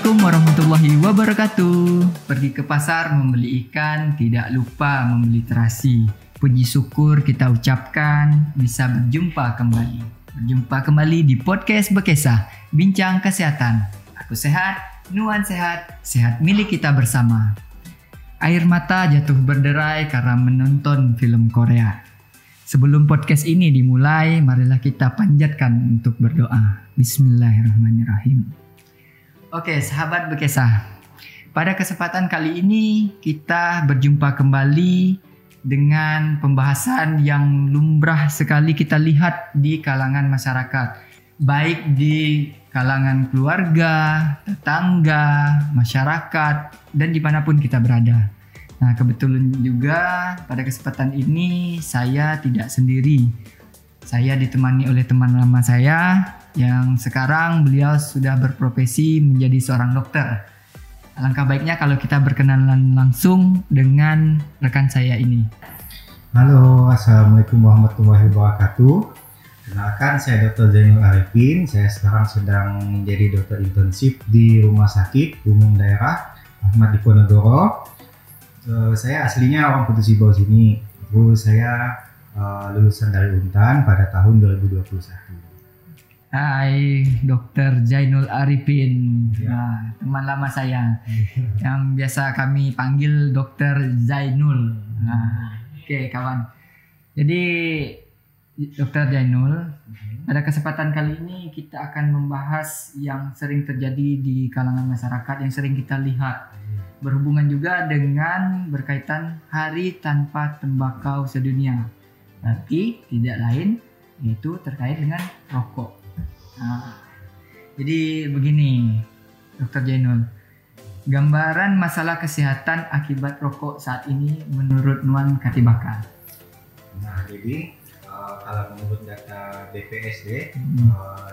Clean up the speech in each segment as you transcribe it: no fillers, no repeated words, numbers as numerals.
Assalamualaikum warahmatullahi wabarakatuh. Pergi ke pasar membeli ikan, tidak lupa membeli terasi. Puji syukur kita ucapkan bisa berjumpa kembali. Berjumpa kembali di podcast Bekesah, Bincang Kesehatan. Aku sehat, Nuan sehat, sehat milik kita bersama. Air mata jatuh berderai karena menonton film Korea. Sebelum podcast ini dimulai, marilah kita panjatkan untuk berdoa. Bismillahirrahmanirrahim. Oke, sahabat Bekesah. Pada kesempatan kali ini kita berjumpa kembali dengan pembahasan yang lumrah sekali kita lihat di kalangan masyarakat. Baik di kalangan keluarga, tetangga, masyarakat, dan dimanapun kita berada. Nah, kebetulan juga pada kesempatan ini saya tidak sendiri. Saya ditemani oleh teman lama saya yang sekarang beliau sudah berprofesi menjadi seorang dokter. Alangkah baiknya kalau kita berkenalan langsung dengan rekan saya ini. Halo, Assalamualaikum warahmatullahi wabarakatuh. Kenalkan, saya Dr. Zainul Arifin. Saya sekarang sedang menjadi dokter intensif di Rumah Sakit Umum Daerah Ahmad Diponegoro. Saya aslinya orang Putus Ibau sini. Terus saya lulusan dari Untan pada tahun 2021. Hai, Dr. Zainul Arifin. Nah, teman lama saya yang biasa kami panggil Dr. Zainul. Nah, oke kawan. Jadi Dr. Zainul, pada kesempatan kali ini kita akan membahas yang sering terjadi di kalangan masyarakat, yang sering kita lihat. Berhubungan juga dengan berkaitan Hari Tanpa Tembakau Sedunia. Tapi tidak lain, yaitu terkait dengan rokok. Nah, jadi begini, Dr. Zainul, gambaran masalah kesehatan akibat rokok saat ini menurut Nuan Katibaka. Nah, jadi kalau menurut data BPSD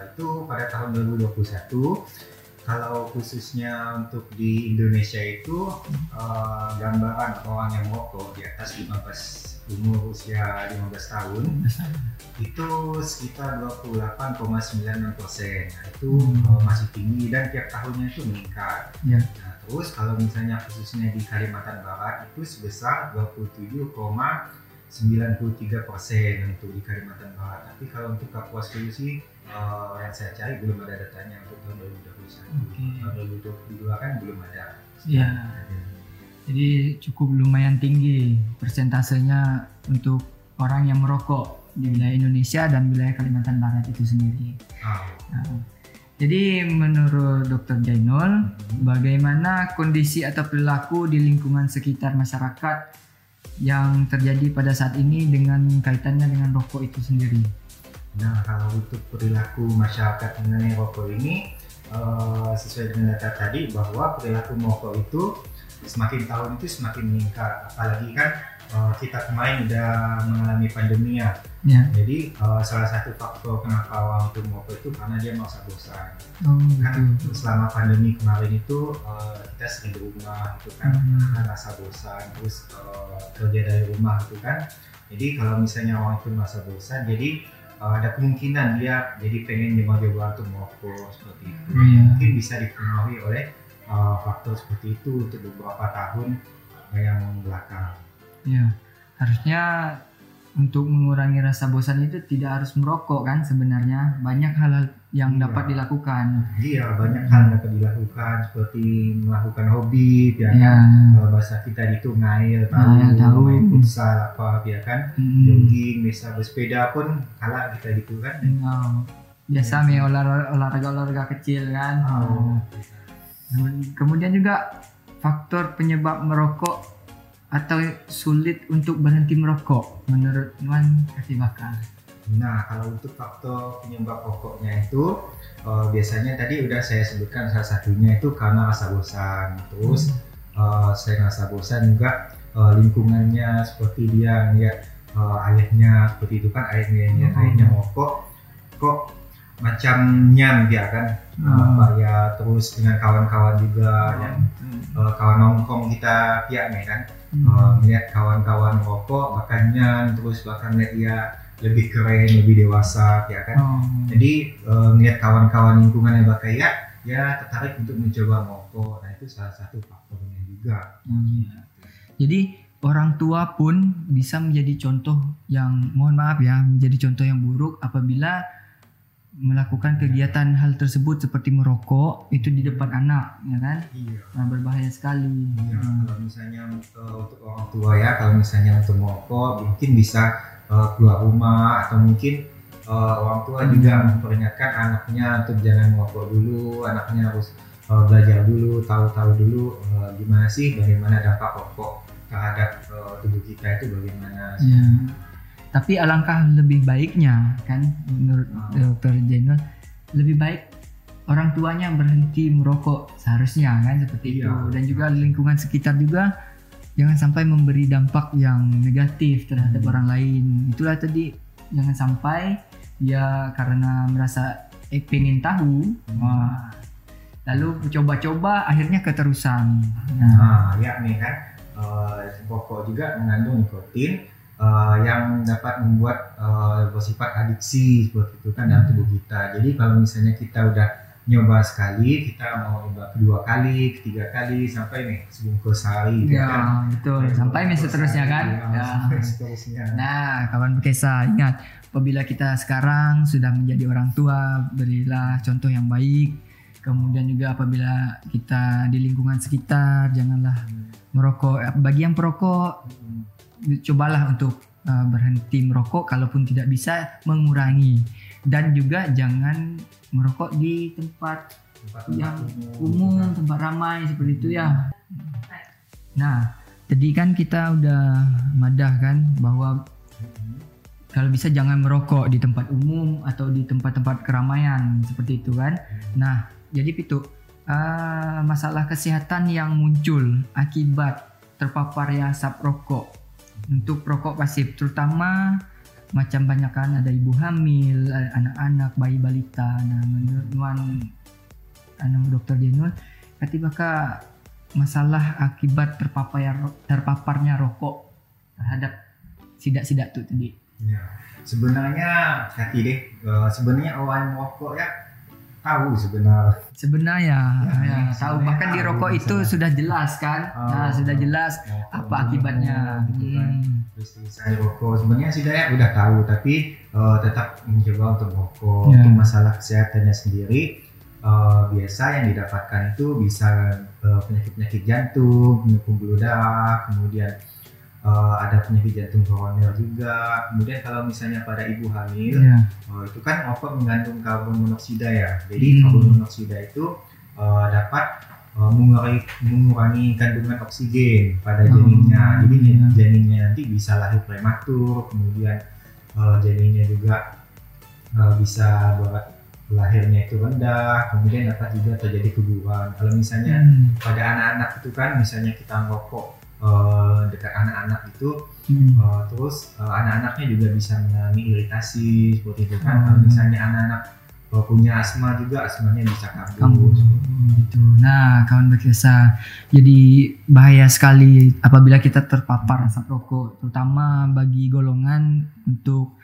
itu pada tahun 2021, kalau khususnya untuk di Indonesia itu gambaran orang yang merokok di atas umur usia 15 tahun itu sekitar 28,96%. Nah, itu masih tinggi dan tiap tahunnya itu meningkat. Nah, terus kalau misalnya khususnya di Kalimantan Barat itu sebesar 27,93% untuk di Kalimantan Barat. Tapi kalau untuk Kapuas Hulu sih yang saya cari belum ada datanya untuk tahun 2021. Tahun 2022 kan belum ada. Ya. Jadi cukup lumayan tinggi persentasenya untuk orang yang merokok di wilayah Indonesia dan wilayah Kalimantan Barat itu sendiri. Nah, jadi menurut Dr. Zainul, bagaimana kondisi atau perilaku di lingkungan sekitar masyarakat yang terjadi pada saat ini dengan kaitannya dengan rokok itu sendiri? Nah, kalau untuk perilaku masyarakat mengenai rokok ini sesuai dengan data tadi bahwa perilaku merokok itu semakin tahun itu semakin meningkat, apalagi kan kita kemarin udah mengalami pandemi ya. Jadi salah satu faktor kenapa orang itu merokok itu karena dia merasa bosan. Kan selama pandemi kemarin itu kita sering di rumah gitu kan, merasa bosan, terus kerja dari rumah gitu kan. Jadi kalau misalnya orang itu merasa bosan, jadi ada kemungkinan dia jadi pengen nyoba-nyoba untuk merokok seperti itu. Mungkin bisa dipengaruhi oleh faktor seperti itu untuk beberapa tahun yang belakang. Ya, harusnya untuk mengurangi rasa bosan itu tidak harus merokok kan sebenarnya. Banyak hal yang dapat dilakukan. Iya, banyak hal yang dapat dilakukan seperti melakukan hobi, ya kan. Kalau bahasa kita itu ngail, tahu, futsal apa, ya kan. Jogging, bisa bersepeda pun kalah kita gitu kan. Biasa olahraga kecil kan. Kemudian juga faktor penyebab merokok atau sulit untuk berhenti merokok menurut Nuan Katibaka. Nah, kalau untuk faktor penyebab rokoknya itu biasanya tadi udah saya sebutkan salah satunya itu karena rasa bosan. Terus saya rasa bosan juga lingkungannya seperti dia ngeliat ayahnya seperti itu kan, ayahnya merokok kok macam nyam dia kan, ya terus dengan kawan-kawan juga yang kawan nongkrong kita pihaknya kan, melihat kawan-kawan merokok bahkan nyam, terus bahkan lihat dia lebih keren, lebih dewasa ya kan. Jadi melihat kawan-kawan lingkungan yang bakal ya ya tertarik untuk mencoba merokok. Nah itu salah satu faktornya juga. Iya. Jadi orang tua pun bisa menjadi contoh yang, mohon maaf ya, menjadi contoh yang buruk apabila melakukan kegiatan hal tersebut seperti merokok itu di depan anak, ya kan? Iya. Nah, berbahaya sekali. Iya, kalau misalnya untuk orang tua ya, kalau misalnya untuk merokok mungkin bisa keluar rumah, atau mungkin orang tua juga memperingatkan anaknya untuk jangan merokok dulu, anaknya harus belajar dulu, tahu-tahu dulu gimana sih, bagaimana dampak rokok terhadap tubuh kita itu bagaimana. Ya. Tapi alangkah lebih baiknya kan menurut Dr. Jainul, lebih baik orang tuanya berhenti merokok seharusnya kan, seperti itu. Dan juga lingkungan sekitar juga jangan sampai memberi dampak yang negatif terhadap orang lain. Itulah tadi, jangan sampai ya karena merasa pengen tahu, lalu coba-coba akhirnya keterusan. Ya nih kan, rokok juga mengandung nikotin yang dapat membuat bersifat adiksi seperti itu kan dalam tubuh kita. Jadi kalau misalnya kita udah nyoba sekali, kita mau nyoba kedua kali, ketiga kali, sampai nih sebungkus sehari. Ya kan? Betul, sampai seterusnya kan. Ya. Seterusnya. Nah, kawan Bekesa, ingat, apabila kita sekarang sudah menjadi orang tua, berilah contoh yang baik. Kemudian juga apabila kita di lingkungan sekitar, janganlah merokok. Bagi yang perokok, cobalah untuk berhenti merokok, kalaupun tidak bisa mengurangi. Dan juga jangan merokok di tempat yang umum, tempat ramai seperti itu ya. Nah, tadi kan kita udah madah kan bahwa kalau bisa jangan merokok di tempat umum atau di tempat-tempat keramaian seperti itu kan. Nah, jadi itu masalah kesehatan yang muncul akibat terpaparnya asap rokok untuk rokok pasif, terutama macam banyakkan ada ibu hamil, anak-anak, bayi balita. Nah, menurut Dr. Jainul, katibaka masalah akibat terpaparnya rokok terhadap sidak-sidak itu tadi. Ya, sebenarnya sebenarnya awal merokok ya tahu sebenarnya tahu, bahkan di rokok itu sudah jelas kan. Sudah jelas apa akibatnya gitu kan. Terus saya rokok sebenarnya sudah udah tahu, tapi tetap mencoba untuk merokok. Untuk masalah kesehatannya sendiri, biasa yang didapatkan itu bisa penyakit jantung, pembuluh darah, kemudian ada penyakit jantung koroner juga. Kemudian kalau misalnya pada ibu hamil, itu kan rokok mengandung karbon monoksida ya. Jadi karbon monoksida itu dapat mengurangi kandungan oksigen pada janinnya. Jadi janinnya nanti bisa lahir prematur, kemudian janinnya juga bisa buat lahirnya itu rendah, kemudian dapat juga terjadi keguguran. Kalau misalnya pada anak-anak itu kan, misalnya kita merokok dekat anak-anak itu, terus anak-anaknya juga bisa mengalami iritasi seperti itu kan. Kalau misalnya anak-anak punya asma juga, asmanya bisa kambuh gitu. Nah, kawan Bekesa, jadi bahaya sekali apabila kita terpapar asap rokok, terutama bagi golongan untuk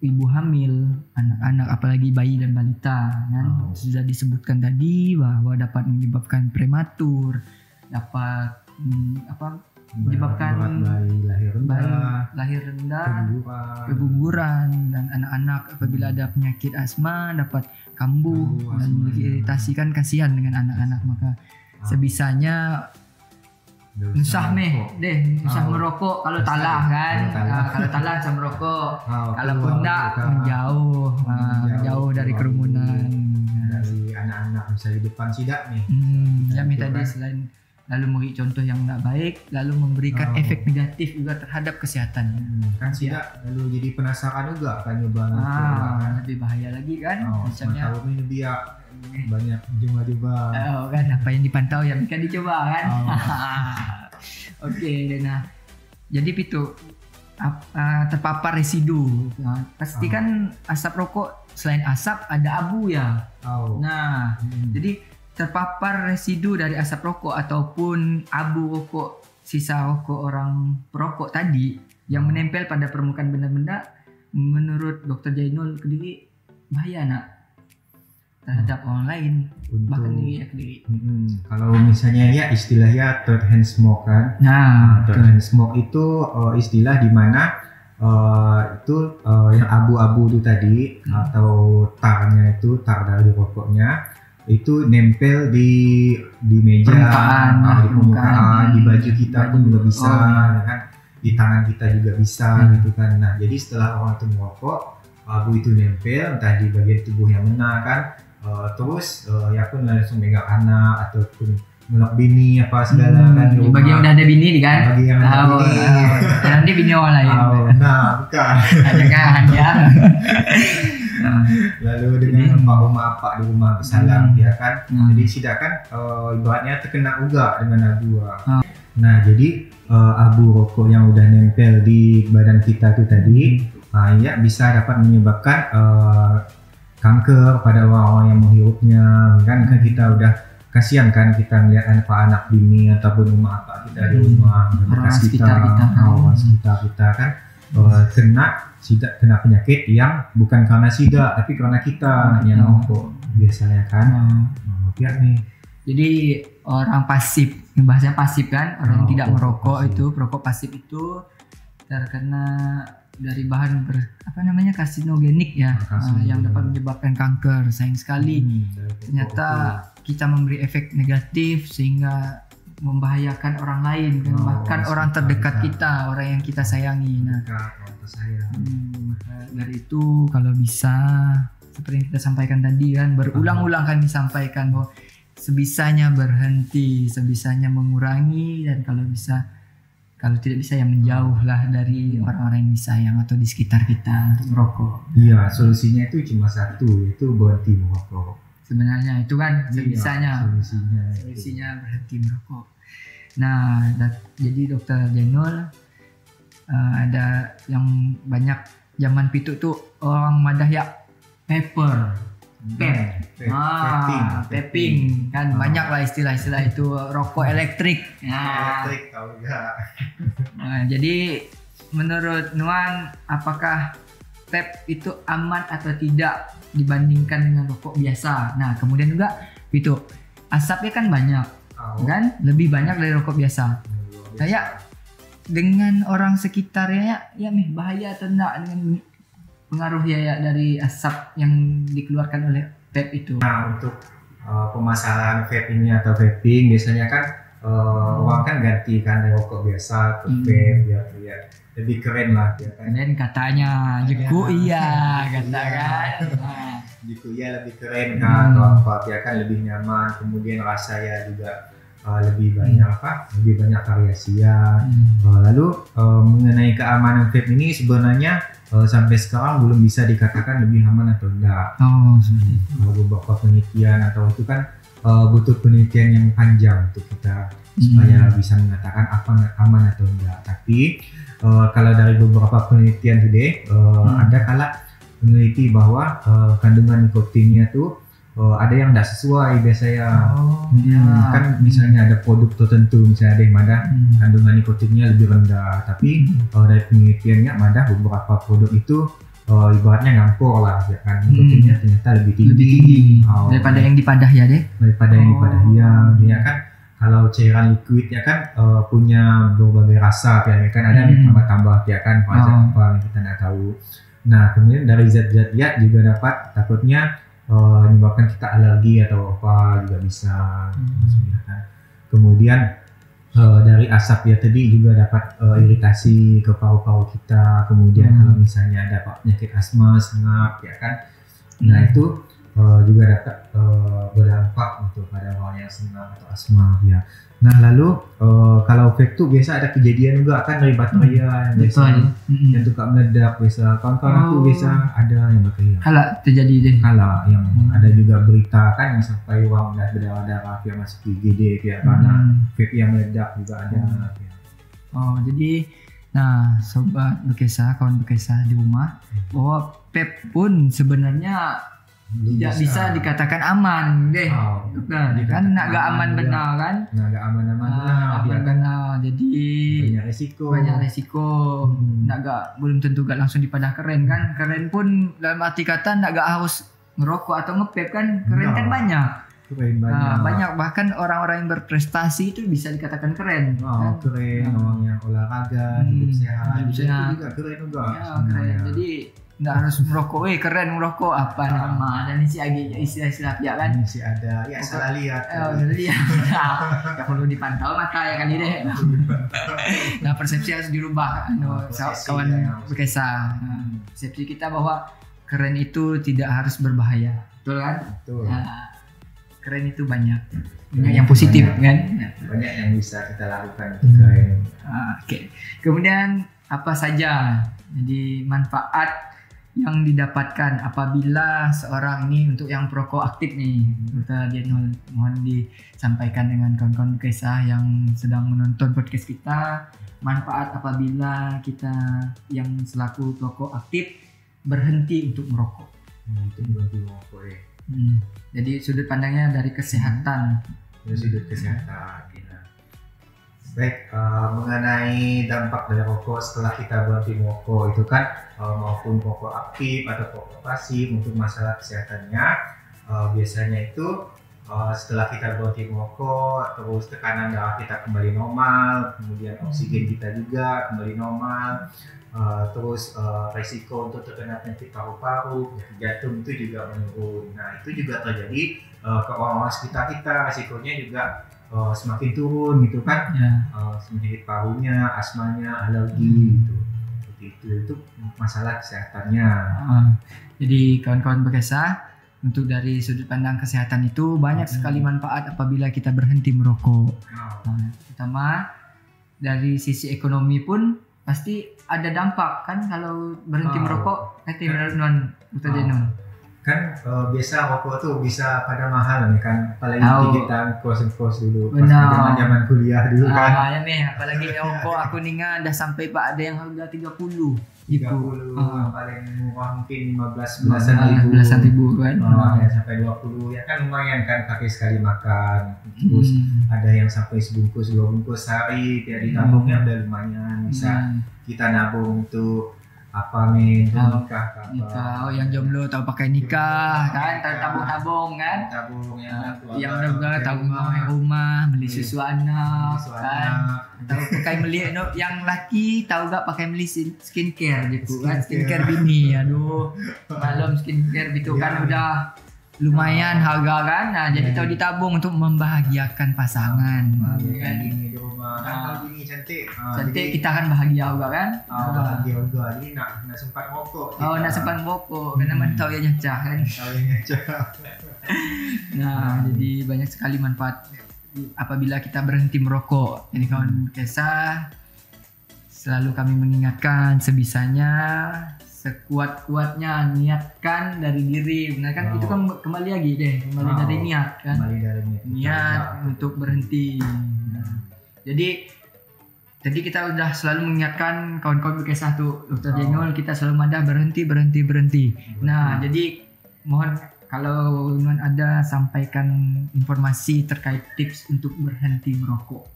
ibu hamil, anak-anak, apalagi bayi dan balita kan. Sudah disebutkan tadi bahwa dapat menyebabkan prematur, dapat menyebabkan lahir rendah, keguguran, dan anak-anak apabila ada penyakit asma dapat kambuh dan iritasi kan. Kasihan dengan anak-anak. Maka sebisanya usah merokok kalau talah kan. Kalau talah usah merokok, kalaupun enggak menjauh dari kerumunan, dari anak-anak misalnya di depan sidak nih. Jami tadi selain lalu memberi contoh yang tidak baik, lalu memberikan efek negatif juga terhadap kesehatan. Kan tidak lalu jadi penasaran juga akan nyoba lebih bahaya lagi kan. Misalnya tahu ini dia banyak coba-coba. Kan apa yang dipantau ya kan dicoba kan. Oke, nah jadi itu terpapar residu. Nah, pasti kan asap rokok selain asap ada abu ya. Nah, jadi terpapar residu dari asap rokok ataupun abu rokok, sisa rokok orang perokok tadi yang menempel pada permukaan benda-benda, menurut Dr. Jainul Kediri bahaya nak. terhadap orang lain, bahkan diri sendiri. Kalau misalnya ya istilahnya third hand smoke kan. Third hand smoke itu istilah di mana yang abu-abu itu tadi atau tarnya itu tar dari rokoknya itu nempel di meja, di permukaan, di baju kita pun juga bisa, kan? Di tangan kita juga bisa gitu kan. Nah jadi setelah orang itu merokok, abu itu nempel entah di bagian tubuh yang mana kan, terus ya pun langsung megang anak ataupun meluk bini apa segala kan di bagi yang udah ada bini kan, bagi yang ada bini nanti bini orang lain. Bukan jangan ya. Lalu dengan rumah apa di rumah bersalam ya kan, jadi tidak kan ibaratnya terkena juga dengan abu. Nah jadi abu rokok yang udah nempel di badan kita tuh tadi ya bisa dapat menyebabkan kanker pada orang-orang yang menghirupnya kan kita udah kasihan kan kita melihat anak bini ataupun rumah apa kita di rumah orang sekitar kita kan kena penyakit yang bukan karena sida tapi karena kita yang merokok biasanya kan. Nih. Jadi orang pasif, bahasanya pasif kan, orang yang tidak merokok pasif. Itu perokok pasif itu terkena dari bahan karsinogenik ya, yang dapat menyebabkan kanker. Sayang sekali ternyata kita memberi efek negatif sehingga membahayakan orang lain dan bahkan orang terdekat kita, orang yang kita sayangi. Nah, maka dari itu kalau bisa seperti yang kita sampaikan tadi kan, berulang-ulang kami sampaikan bahwa sebisanya berhenti, sebisanya mengurangi, dan kalau tidak bisa ya menjauhlah dari orang-orang yang disayang atau di sekitar kita untuk merokok. Iya, solusinya itu cuma satu, yaitu berhenti merokok. Sebenarnya itu kan sebisanya solusinya berhenti merokok. Nah, jadi Dokter Jainul, ada yang banyak zaman pitu tuh orang madah ya vaping kan, banyak lah istilah-istilah itu, rokok elektrik. Elektrik tahu enggak? Nah, jadi menurut Nuan, apakah vape itu aman atau tidak dibandingkan dengan rokok biasa? Nah, kemudian juga itu asapnya kan banyak, kan lebih banyak dari rokok biasa. Kayak dengan orang sekitarnya ya bahaya atau enggak dengan pengaruh ya dari asap yang dikeluarkan oleh vape itu? Nah, untuk permasalahan vape ini atau vaping biasanya kan orang kan ganti kan dari rokok biasa ke vape ya lebih keren lah ya kan. Keren katanya, Jiku iya katakan. Jiku iya lebih keren kan, atau apa ya kan lebih nyaman, kemudian rasanya juga lebih banyak variasi ya. Lalu mengenai keamanan vape ini sebenarnya sampai sekarang belum bisa dikatakan lebih aman atau enggak. Beberapa penelitian atau itu kan butuh penelitian yang panjang untuk kita supaya bisa mengatakan apa aman atau enggak. Tapi kalau dari beberapa penelitian today ada kala meneliti bahwa kandungan nikotinnya tuh ada yang tidak sesuai biasanya. Kan misalnya ada produk tertentu misalnya ada yang madah kandungan nikotinnya lebih rendah, tapi dari penelitiannya madah beberapa produk itu ibaratnya ngampur lah ya kan, nikotinnya ternyata lebih tinggi daripada yang dipadah ya deh. Daripada yang dipadah ya kan. Kalau cairan liquid ya kan punya berbagai rasa ya kan, ada yang tambah-tambah ya kan, apa yang kita tidak tahu. Nah kemudian dari zat-zat ya juga dapat takutnya menyebabkan kita alergi atau apa juga bisa. Kemudian dari asap ya tadi juga dapat iritasi ke paru-paru kita. Kemudian kalau misalnya ada penyakit asma, sengap ya kan, nah itu juga dapat berdampak untuk pada orang yang sengap atau asma ya. Nah lalu kalau vape tuh biasa ada kejadian juga kan dari baterai yang biasa yang suka meledak biasa. Kawan-kawan aku biasa ada yang baterai. Kala terjadi deh. Kala yang ada juga berita kan yang sampai uang udah berdarah-darah yang masuk IGD ya karena vape yang meledak juga ada. Jadi nah sobat berkisah, kawan berkisah di rumah, bahwa vape pun sebenarnya tidak bisa dikatakan aman deh. Kan nggak aman benar kan? Nggak aman benar. Jadi banyak resiko. Belum tentu gak langsung dipadah keren kan? Keren pun dalam arti kata nggak harus ngerokok atau nge-vape kan keren kan banyak. Keren banyak. Banyak bahkan orang-orang yang berprestasi itu bisa dikatakan keren. Oh, keren orang yang olahraga, hidup sehat. Itu juga keren juga. Ya, keren. Jadi nggak harus merokok, keren merokok apa nama dan isi lagi istilah-istilah ya kan. Masih ada, ya salah lihat. Lihat. Ya perlu dipantau mata ya kali deh. Nah persepsi harus dirubah, kawan berkesah. Persepsi kita bahwa keren itu tidak harus berbahaya, betul kan? Betul. Nah, keren itu banyak yang positif kan. Banyak yang bisa kita lakukan untuk keren. Oke. Kemudian apa saja jadi manfaat yang didapatkan apabila seorang ini untuk yang perokok aktif nih, Dr. Jenul, mohon disampaikan dengan kawan-kawan kisah yang sedang menonton podcast kita, manfaat apabila kita yang selaku perokok aktif berhenti untuk merokok. Untuk berhenti merokok ya. Jadi sudut pandangnya dari kesehatan. Dari sudut kesehatan. Baik, mengenai dampak dari rokok setelah kita berhenti merokok itu kan maupun rokok aktif atau rokok pasif untuk masalah kesehatannya, biasanya itu setelah kita berhenti merokok terus tekanan darah kita kembali normal, kemudian oksigen kita juga kembali normal, terus resiko untuk terkena penyakit paru-paru, jantung itu juga menurun. Nah itu juga terjadi ke orang-orang sekitar kita, resikonya juga semakin turun gitu kan, penyakit parunya, asmanya, alergi gitu. Itu masalah kesehatannya. Jadi kawan-kawan berkesah, untuk dari sudut pandang kesehatan itu banyak sekali manfaat apabila kita berhenti merokok. Pertama dari sisi ekonomi pun pasti ada dampak kan kalau berhenti merokok. Menurut Dr. Jenul. Kan biasa rokok tuh bisa pada mahal nih kan, apalagi kita kos dulu pas zaman kuliah dulu kan. Ya nih, apalagi rokok aku ningan dah sampai Pak ada yang harga 30 paling murah mungkin 15 ribu kan. Ya sampai 20 ya kan lumayan kan pakai sekali makan. Terus ada yang sampai sebungkus 2 bungkus sehari, ya ditabungnya udah lumayan bisa kita nabung untuk apa nih nikah. Yang jomblo tahu pakai nikah kan, tabung kan, yang udah tabung rumah, beli susu anak kan, tahu pakai beli yang laki tahu gak pakai beli skincare gitu kan, skincare bini, aduh malam skincare gitu kan udah lumayan harga kan. Nah jadi tahu ditabung untuk membahagiakan pasangan kan. Di rumah kan bini cantik kita kan bahagia juga kan. Bahagia juga, jadi nak sempat rokok. Nak sempat rokok karena tahu ya nyacah kan. Nah jadi banyak sekali manfaat apabila kita berhenti merokok. Jadi kawan kisah, selalu kami mengingatkan sebisanya, sekuat-kuatnya niatkan dari diri, benar kan? Itu kan kembali lagi dari niat kan, niat untuk berhenti. Jadi kita udah selalu mengingatkan kawan-kawan berkisah tuh Dr. Jenul, kita selalu ada berhenti. Nah jadi mohon kalau Nuan ada sampaikan informasi terkait tips untuk berhenti merokok.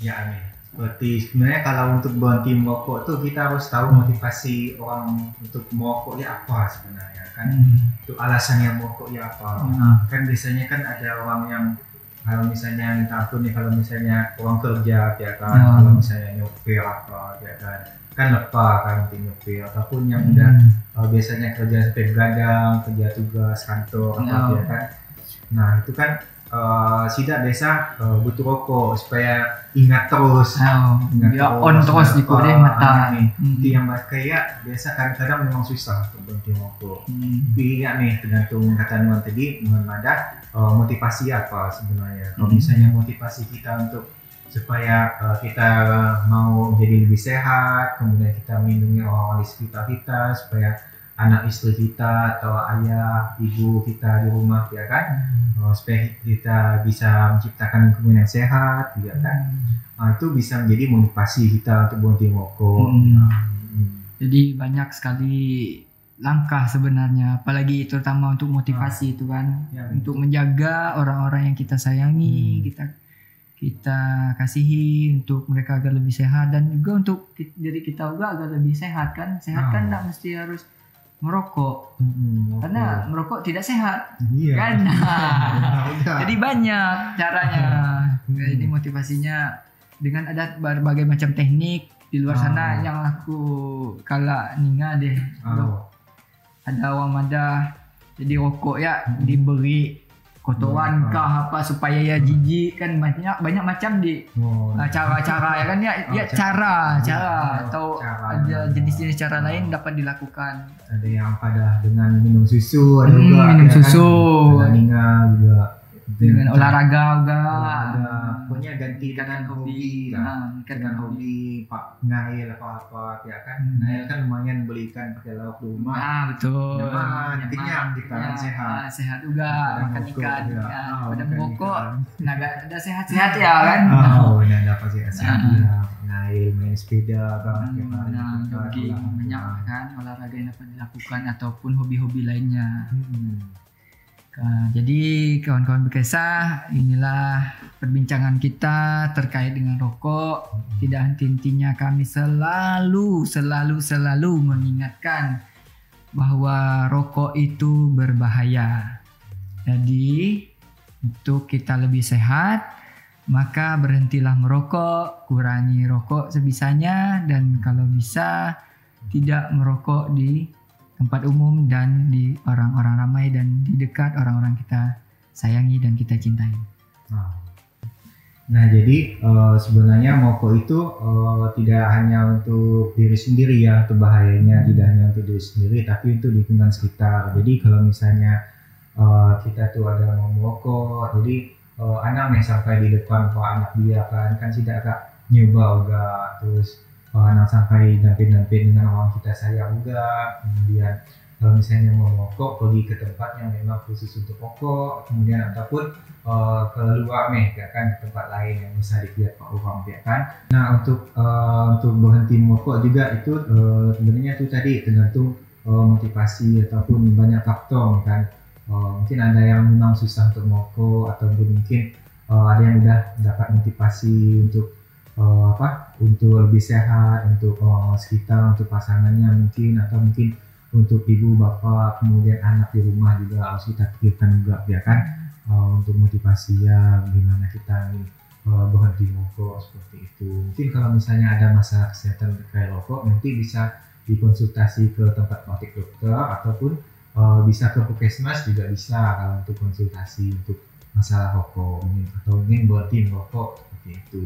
Ya amin. Seperti sebenarnya kalau untuk berhenti merokok tuh kita harus tahu motivasi orang untuk merokok ya apa sebenarnya kan. Untuk alasannya merokok ya apa. Kan biasanya kan ada orang yang kalau misalnya minta ampun nih, kalau misalnya orang kerja ya kan, kalau misalnya nyopir apa ya kan lepas kan nyopir, ataupun yang udah biasanya kerja sampai begadang, kerja tugas kantor apa ya kan. Nah itu kan Sida biasa butuh rokok supaya ingat terus, on terus di kode mata. Itu yang kayak biasa kadang-kadang memang susah untuk berhenti rokok. Tapi ya nih tergantung kata Nuan tadi, ada motivasi apa sebenarnya. Kalau misalnya motivasi kita untuk supaya kita mau jadi lebih sehat, kemudian kita melindungi orang-orang di sekitar kita, supaya anak istri kita atau ayah, ibu kita di rumah ya kan, supaya kita bisa menciptakan lingkungan yang sehat ya kan. Itu bisa menjadi motivasi kita untuk berhenti merokok. Jadi banyak sekali langkah sebenarnya, apalagi terutama untuk motivasi itu kan, untuk menjaga orang-orang yang kita sayangi, kita kasihi, untuk mereka agar lebih sehat, dan juga untuk diri kita juga agar lebih sehat kan. Sehat kan tidak mesti harus merokok. oke. Karena merokok tidak sehat. Iya. Kan? Benar. Jadi banyak caranya. Jadi motivasinya dengan ada berbagai macam teknik di luar sana yang aku kala ninga deh. Ada wamada. Jadi rokok ya diberi kotoran kah apa supaya ya jijik kan, banyak macam di cara-cara ya kan ya cara atau ada jenis-jenis cara lain dapat dilakukan. Ada yang pada dengan minum susu, ada juga minum susu, kan? Ninga juga dengan olahraga juga. Pokoknya ganti dengan hobi lah. Dengan hobi pak ngail apa ya kan. Ngail kan lumayan belikan pakai lauk di rumah. Betul. Kenyang kita kan sehat juga makan ikan. Pada merokok ada sehat-sehat ya kan. Dapat sehat ya. Ngail, main sepeda kan. Banyak kan olahraga yang dapat dilakukan ataupun hobi-hobi lainnya. Jadi kawan-kawan berkisah, inilah perbincangan kita terkait dengan rokok. Tidak henti-hentinya kami selalu mengingatkan bahwa rokok itu berbahaya. Jadi untuk kita lebih sehat, maka berhentilah merokok, kurangi rokok sebisanya, dan kalau bisa tidak merokok di tempat umum dan di orang-orang ramai dan di dekat orang-orang kita sayangi dan kita cintai. Nah jadi sebenarnya merokok itu tidak hanya untuk diri sendiri ya, untuk bahayanya tidak hanya untuk diri sendiri tapi untuk lingkungan sekitar. Jadi kalau misalnya kita tuh ada mau merokok, jadi anak nih sampai di depan anak dia kan tidak agak nyoba juga, terus anak sampai damping dengan orang kita sayang juga. Kemudian kalau misalnya mau merokok, pergi ke tempat yang memang khusus untuk rokok, kemudian ataupun keluar nih ya kan, tempat lain yang bisa dilihat Pak orang ya kan. Nah untuk berhenti merokok juga itu sebenarnya itu tadi tergantung motivasi ataupun banyak faktor kan. Mungkin ada yang memang susah untuk merokok, ataupun mungkin ada yang udah dapat motivasi untuk untuk lebih sehat, untuk sekitar, untuk pasangannya mungkin, atau mungkin untuk ibu bapak, kemudian anak di rumah juga harus kita pikirkan juga ya kan, untuk motivasi ya bagaimana kita berhenti merokok seperti itu. Mungkin kalau misalnya ada masalah kesehatan terkait rokok, nanti bisa dikonsultasi ke tempat praktik dokter ataupun bisa ke puskesmas juga bisa kalau untuk konsultasi untuk masalah rokok atau mungkin berhenti merokok seperti itu.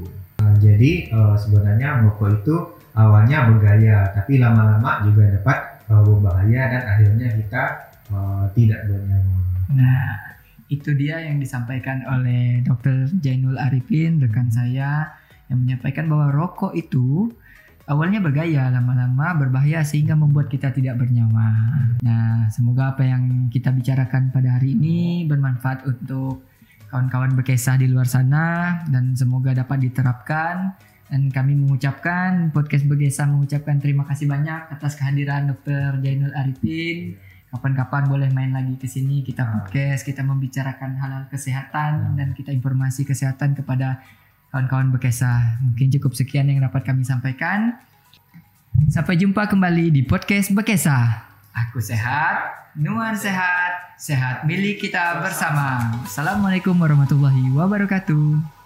Jadi sebenarnya merokok itu awalnya bergaya, tapi lama-lama juga dapat berbahaya dan akhirnya kita tidak bernyaman. Nah, itu dia yang disampaikan oleh Dr. Jainul Arifin, rekan saya, yang menyampaikan bahwa rokok itu awalnya bergaya, lama-lama berbahaya sehingga membuat kita tidak bernyawa. Nah, semoga apa yang kita bicarakan pada hari ini bermanfaat untuk kawan-kawan berkisah di luar sana dan semoga dapat diterapkan. Dan kami mengucapkan, podcast Berkisah mengucapkan terima kasih banyak atas kehadiran Dr. Jainul Arifin. Kapan-kapan boleh main lagi ke sini, kita podcast, kita membicarakan hal-hal kesehatan dan kita informasi kesehatan kepada kawan-kawan berkisah. Mungkin cukup sekian yang dapat kami sampaikan. Sampai jumpa kembali di podcast Berkisah. Aku sehat, Nuan sehat, sehat milik kita bersama. Assalamualaikum warahmatullahi wabarakatuh.